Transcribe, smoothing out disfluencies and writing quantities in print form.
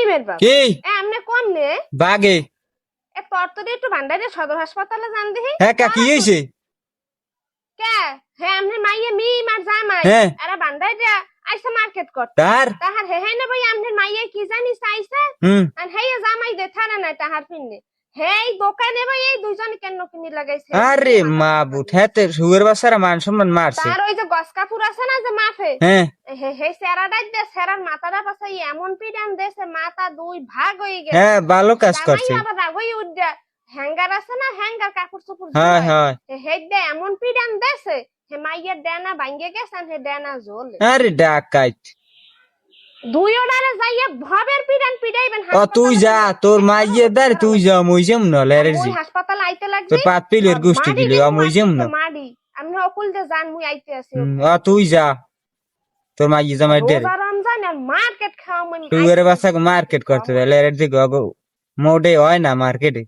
মের বাপ কি আমনে কোন নে বাগে তোর তো একটু ভান্ডারে সদর হাসপাতালে যান দেখি হ্যাঁ কা কি হইছে কে হ্যাঁ আমনে মাইয়ে মি মার জামাই হ্যাঁ এরা ভান্ডারে আইসা মার্কেট করতে তার তাহার হে না ভাই আমনে মাইয়ে কি জানি চাইছে হুম আর হে জামাই দে থানা নাই তাহার পিনে হেই দোকানে ভাই এই দুইজন কেন কিনি লাগাইছে আরে মা বুট হেতে সুগের বাসারা মান সম্মান মারছে তার ওই যে গস কাপুর আছে না যে মাফে হ্যাঁ হে সেরাডাই দে সেরার মাথাটা পাশে এমন পিডান দেছে মাথা দুই ভাগ হয়ে গেছে হ্যাঁ ভালো কাজ জামাই করছে আবার রাগই উঠা হ্যাঙ্গার আছে না হ্যাঙ্গার কাপড় চোপড় হ্যাঁ হ্যাঁ হে দে এমন পিডান দেছে হে মাইয়ের ডেনা ভাঙ্গে গেছে হে ডেনা জ্বলে আরে ডাকাইত দুই ওড়ারে যাইয়ে ভবের পিডান পিডাইবেন ও তুই যা তোর মাইয়ে দার তুই যা মুইজম না লেরেজি ওই হাসপাতাল আইতে লাগবে তোর পাত পিলের গোষ্ঠী দিলে মুইজম না মাডি আমি অকুল যে জান মুই আইতে আছি ও তুই যা তোর মাইয়ে জামাই দে রোজা রমজান আর মার্কেট খাওয়া সুগের বাসা মার্কেট করতে লেরেজি গো মোডে হয় না মার্কেটে